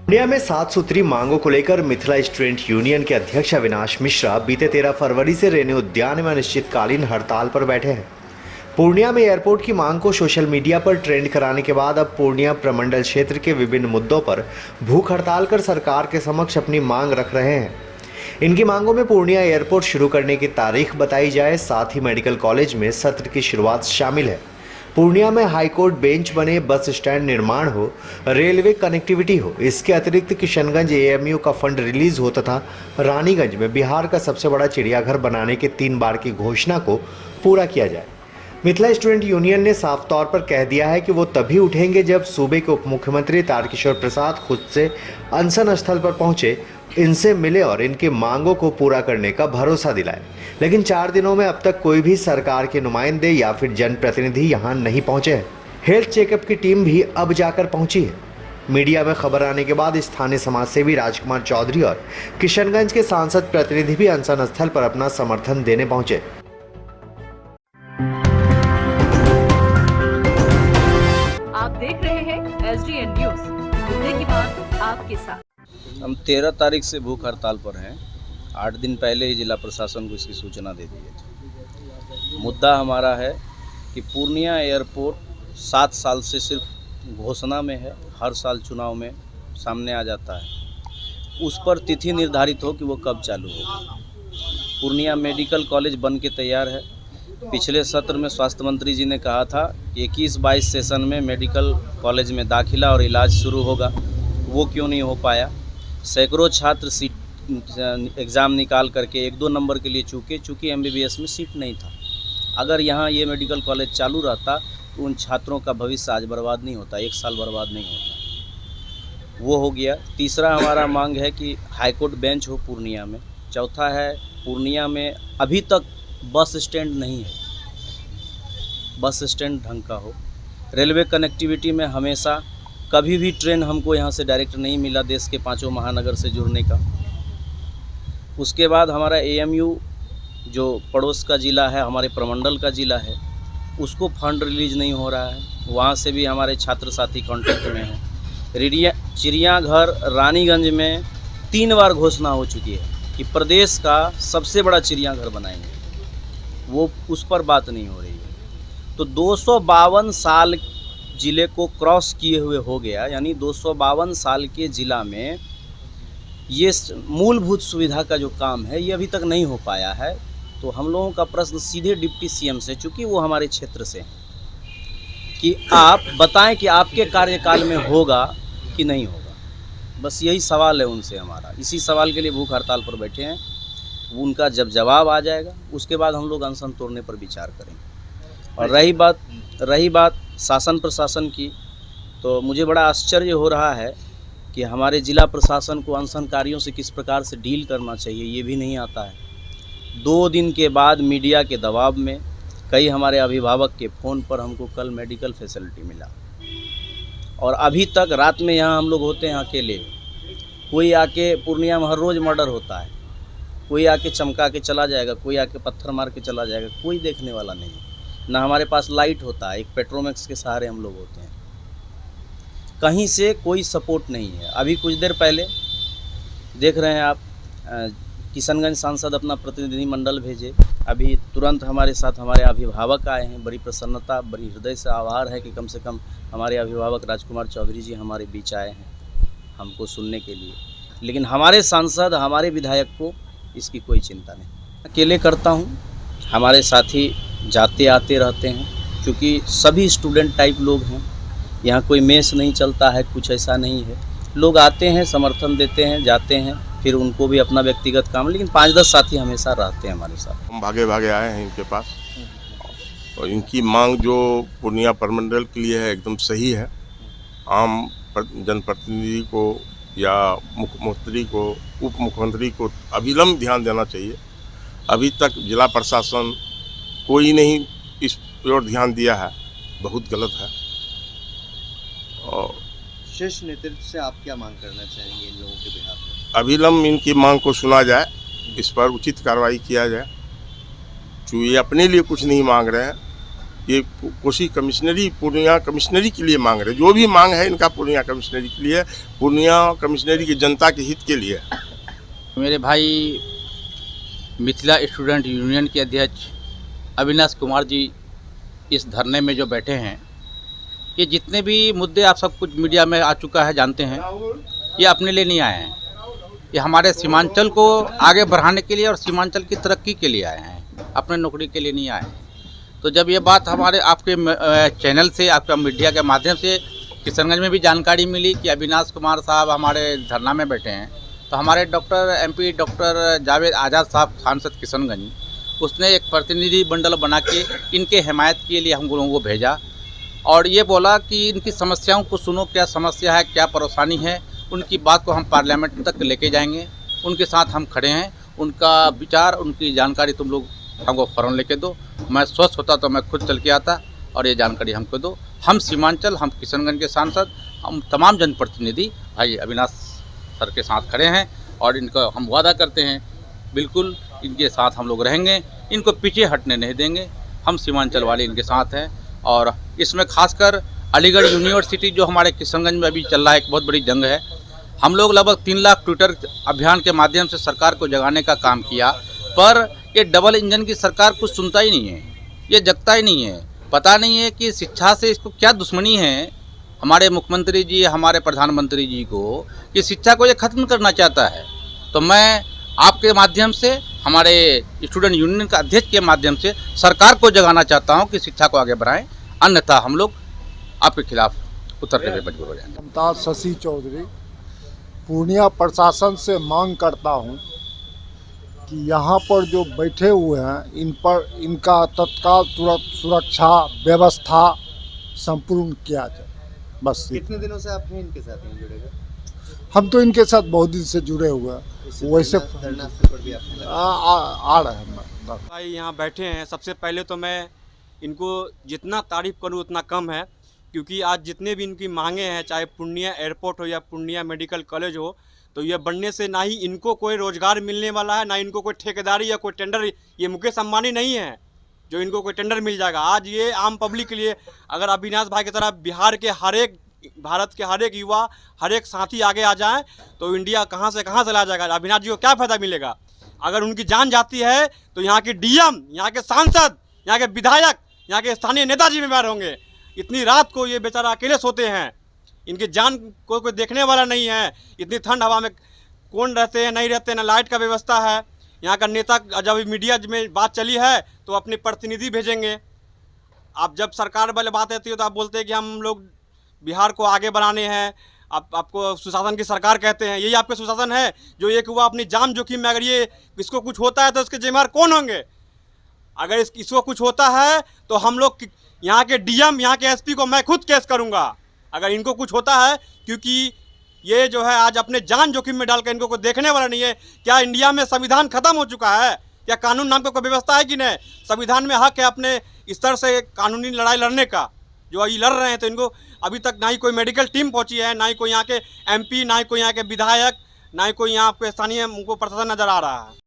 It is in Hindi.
पूर्णिया में 7 सूत्री मांगों को लेकर मिथिला स्टूडेंट यूनियन के अध्यक्ष अविनाश मिश्रा बीते 13 फरवरी से रेणु उद्यान में अनिश्चितकालीन हड़ताल पर बैठे हैं। पूर्णिया में एयरपोर्ट की मांग को सोशल मीडिया पर ट्रेंड कराने के बाद अब पूर्णिया प्रमंडल क्षेत्र के विभिन्न मुद्दों पर भूख हड़ताल कर सरकार के समक्ष अपनी मांग रख रहे हैं। इनकी मांगों में पूर्णिया एयरपोर्ट शुरू करने की तारीख बताई जाए, साथ ही मेडिकल कॉलेज में सत्र की शुरुआत शामिल है। पूर्णिया में हाईकोर्ट बेंच बने, बस स्टैंड निर्माण हो, रेलवे कनेक्टिविटी हो। इसके अतिरिक्त किशनगंज एएमयू का फंड रिलीज हो तथा रानीगंज में बिहार का सबसे बड़ा चिड़ियाघर बनाने के 3 बार की घोषणा को पूरा किया जाए। मिथिला स्टूडेंट यूनियन ने साफ तौर पर कह दिया है कि वो तभी उठेंगे जब सूबे के उप मुख्यमंत्री तारकिशोर प्रसाद खुद से अनशन स्थल पर पहुंचे, इनसे मिले और इनकी मांगों को पूरा करने का भरोसा दिलाए। लेकिन 4 दिनों में अब तक कोई भी सरकार के नुमाइंदे या फिर जनप्रतिनिधि यहां नहीं पहुंचे हैं। हेल्थ चेकअप की टीम भी अब जाकर पहुंची है। मीडिया में खबर आने के बाद स्थानीय समाजसेवी राजकुमार चौधरी और किशनगंज के सांसद प्रतिनिधि भी अनशन स्थल पर अपना समर्थन देने पहुंचे। आप देख रहे हैं एसडीएन न्यूज, मुद्दे की बात आपके साथ। हम 13 तारीख से भूख हड़ताल पर हैं। 8 दिन पहले ही जिला प्रशासन को इसकी सूचना दे दी थी। मुद्दा हमारा है कि पूर्णिया एयरपोर्ट 7 साल से सिर्फ घोषणा में है, हर साल चुनाव में सामने आ जाता है। उस पर तिथि निर्धारित हो कि वो कब चालू हो। पूर्णिया मेडिकल कॉलेज बन के तैयार है। पिछले सत्र में स्वास्थ्य मंत्री जी ने कहा था कि 21-22 सेशन में मेडिकल कॉलेज में दाखिला और इलाज शुरू होगा, वो क्यों नहीं हो पाया। सैकड़ों छात्र सीट एग्ज़ाम निकाल करके 1-2 नंबर के लिए चूँकि एमबीबीएस में सीट नहीं था। अगर यहाँ ये मेडिकल कॉलेज चालू रहता तो उन छात्रों का भविष्य आज बर्बाद नहीं होता, 1 साल बर्बाद नहीं होता। वो हो गया। तीसरा हमारा मांग है कि हाईकोर्ट बेंच हो पूर्णिया में। चौथा है, पूर्णिया में अभी तक बस स्टैंड नहीं है, बस स्टैंड ढंग का हो। रेलवे कनेक्टिविटी में हमेशा कभी भी ट्रेन हमको यहाँ से डायरेक्ट नहीं मिला देश के 5 महानगर से जुड़ने का। उसके बाद हमारा एएमयू जो पड़ोस का ज़िला है, हमारे प्रमंडल का ज़िला है, उसको फंड रिलीज नहीं हो रहा है। वहाँ से भी हमारे छात्र साथी कॉन्टैक्ट में हैं। चिड़ियाघर रानीगंज में 3 बार घोषणा हो चुकी है कि प्रदेश का सबसे बड़ा चिड़ियाघर बनाएंगे, वो उस पर बात नहीं हो रही है। तो 252 साल ज़िले को क्रॉस किए हुए हो गया, यानी 252 साल के ज़िला में ये मूलभूत सुविधा का जो काम है ये अभी तक नहीं हो पाया है। तो हम लोगों का प्रश्न सीधे डिप्टी सीएम से, चूँकि वो हमारे क्षेत्र से हैं, कि आप बताएं कि आपके कार्यकाल में होगा कि नहीं होगा। बस यही सवाल है उनसे हमारा। इसी सवाल के लिए भूख हड़ताल पर बैठे हैं। उनका जब जवाब आ जाएगा उसके बाद हम लोग अनशन तोड़ने पर विचार करेंगे। और रही बात शासन प्रशासन की, तो मुझे बड़ा आश्चर्य हो रहा है कि हमारे ज़िला प्रशासन को अनशनकारियों से किस प्रकार से डील करना चाहिए ये भी नहीं आता है। 2 दिन के बाद मीडिया के दबाव में कई हमारे अभिभावक के फ़ोन पर हमको कल मेडिकल फैसिलिटी मिला, और अभी तक रात में यहाँ हम लोग होते हैं अकेले। कोई आके, पूर्णिया में हर रोज़ मर्डर होता है, कोई आके चमका के चला जाएगा, कोई आके पत्थर मार के चला जाएगा, कोई देखने वाला नहीं है। ना हमारे पास लाइट होता है, एक पेट्रोमैक्स के सहारे हम लोग होते हैं। कहीं से कोई सपोर्ट नहीं है। अभी कुछ देर पहले देख रहे हैं आप, किशनगंज सांसद अपना प्रतिनिधि मंडल भेजे, अभी तुरंत हमारे साथ हमारे अभिभावक आए हैं। बड़ी प्रसन्नता, बड़ी हृदय से आभार है कि कम से कम हमारे अभिभावक राजकुमार चौधरी जी हमारे बीच आए हैं हमको सुनने के लिए। लेकिन हमारे सांसद, हमारे विधायक को इसकी कोई चिंता नहीं। अकेले करता हूँ, हमारे साथी जाते आते रहते हैं, क्योंकि सभी स्टूडेंट टाइप लोग हैं। यहाँ कोई मेस नहीं चलता है, कुछ ऐसा नहीं है। लोग आते हैं, समर्थन देते हैं, जाते हैं, फिर उनको भी अपना व्यक्तिगत काम, लेकिन 5-10 साथी हमेशा रहते हैं हमारे साथ। हम भागे भागे आए हैं इनके पास, और इनकी मांग जो पूर्णिया प्रमंडल के लिए है एकदम सही है। आम जनप्रतिनिधि को या मुख्यमंत्री को, उप मुख्यमंत्री को अविलंब ध्यान देना चाहिए। अभी तक जिला प्रशासन कोई नहीं इस ओर ध्यान दिया है, बहुत गलत है। और शीर्ष नेतृत्व से आप क्या मांग करना चाहेंगे इन लोगों के बिहार में? अविलंब इनकी मांग को सुना जाए, इस पर उचित कार्रवाई किया जाए। जो ये अपने लिए कुछ नहीं मांग रहे हैं, ये कोसी कमिश्नरी पूर्णिया कमिश्नरी के लिए मांग रहे। जो भी मांग है इनका पूर्णिया कमिश्नरी के लिए, पूर्णिया कमिश्नरी की जनता के हित के लिए है। मेरे भाई मिथिला स्टूडेंट यूनियन के अध्यक्ष अविनाश कुमार जी इस धरने में जो बैठे हैं, ये जितने भी मुद्दे आप सब कुछ मीडिया में आ चुका है जानते हैं, ये अपने लिए नहीं आए हैं। ये हमारे सीमांचल को आगे बढ़ाने के लिए और सीमांचल की तरक्की के लिए आए हैं, अपने नौकरी के लिए नहीं आए हैं। तो जब ये बात हमारे आपके चैनल से, आपका मीडिया के माध्यम से किशनगंज में भी जानकारी मिली कि अविनाश कुमार साहब हमारे धरना में बैठे हैं, तो हमारे MP डॉक्टर जावेद आज़ाद साहब सांसद किशनगंज, उसने एक प्रतिनिधि मंडल बना के इनके हिमायत के लिए हम लोगों को भेजा और ये बोला कि इनकी समस्याओं को सुनो, क्या समस्या है, क्या परेशानी है, उनकी बात को हम पार्लियामेंट तक लेके जाएंगे। उनके साथ हम खड़े हैं, उनका विचार, उनकी जानकारी तुम लोग हमको फ़ौरन लेके दो। मैं स्वस्थ होता तो मैं खुद चल के आता और ये जानकारी हमको दो। हम सीमांचल, हम किशनगंज के सांसद, हम तमाम जनप्रतिनिधि भाई अविनाश सर के साथ खड़े हैं और इनको हम वादा करते हैं बिल्कुल इनके साथ हम लोग रहेंगे, इनको पीछे हटने नहीं देंगे। हम सीमांचल वाले इनके साथ हैं और इसमें खासकर अलीगढ़ यूनिवर्सिटी जो हमारे किशनगंज में अभी चल रहा है, एक बहुत बड़ी जंग है। हम लोग लगभग 3 लाख ट्विटर अभियान के माध्यम से सरकार को जगाने का काम किया, पर ये डबल इंजन की सरकार कुछ सुनता ही नहीं है, ये जगता ही नहीं है। पता नहीं है कि शिक्षा से इसको क्या दुश्मनी है हमारे मुख्यमंत्री जी, हमारे प्रधानमंत्री जी को, कि शिक्षा को ये ख़त्म करना चाहता है। तो मैं आपके माध्यम से, हमारे स्टूडेंट यूनियन का अध्यक्ष के माध्यम से सरकार को जगाना चाहता हूँ कि शिक्षा को आगे बढ़ाएं, अन्यथा हम लोग आपके खिलाफ उतरने में मजबूर हो जाएंगे। मुमताज शशि चौधरी पूर्णिया प्रशासन से मांग करता हूं कि यहाँ पर जो बैठे हुए हैं इन पर इनका तत्काल तुरंत सुरक्षा व्यवस्था संपूर्ण किया जाए। बस कितने दिनों से आप हैं इनके साथ जुड़े हुए? हम तो इनके साथ बहुत दिन से जुड़े हुए हैं, वैसे धरना स्थल पर भी आपने आ रहे हैं। भाई यहाँ बैठे हैं, सबसे पहले तो मैं इनको जितना तारीफ़ करूँ उतना कम है, क्योंकि आज जितने भी इनकी मांगे हैं, चाहे पूर्णिया एयरपोर्ट हो या पूर्णिया मेडिकल कॉलेज हो, तो ये बनने से ना ही इनको कोई रोज़गार मिलने वाला है, ना इनको कोई ठेकेदारी या कोई टेंडर। ये मुकेश अंबानी नहीं है जो इनको कोई टेंडर मिल जाएगा। आज ये आम पब्लिक के लिए, अगर अविनाश भाई की तरह बिहार के भारत के हर एक युवा, हर एक साथी आगे आ जाए तो इंडिया कहाँ से चला जाएगा। अविनाश जी को क्या फ़ायदा मिलेगा? अगर उनकी जान जाती है तो यहाँ के DM, यहाँ के सांसद, यहाँ के विधायक, यहाँ के स्थानीय नेता जिम्मेदार होंगे। इतनी रात को ये बेचारा अकेले सोते हैं, इनकी जान को कोई देखने वाला नहीं है। इतनी ठंड हवा में कौन रहते हैं, नहीं रहते, ना लाइट का व्यवस्था है। यहाँ का नेता जब मीडिया में बात चली है तो अपने प्रतिनिधि भेजेंगे। आप जब सरकार वाले बात आती है तो आप बोलते हैं कि हम लोग बिहार को आगे बढ़ाने हैं, आपको सुशासन की सरकार कहते हैं। यही आपके सुशासन है जो एक हुआ अपनी जान जोखिम में, अगर ये इसको कुछ होता है तो इसके जिम्मेदार कौन होंगे? अगर इसको कुछ होता है तो हम लोग यहाँ के DM, यहाँ के SP को मैं खुद केस करूँगा अगर इनको कुछ होता है, क्योंकि ये जो है आज अपने जान जोखिम में डालकर इनको कोई देखने वाला नहीं है। क्या इंडिया में संविधान खत्म हो चुका है? क्या कानून नाम का कोई व्यवस्था है कि नहीं? संविधान में हक है अपने स्तर से कानूनी लड़ाई लड़ने का। जो ये लड़ रहे हैं तो इनको अभी तक ना ही कोई मेडिकल टीम पहुंची है, ना ही कोई यहाँ के MP, ना ही कोई यहाँ के विधायक, ना ही कोई यहाँ पे स्थानीय उनको प्रशासन नज़र आ रहा है।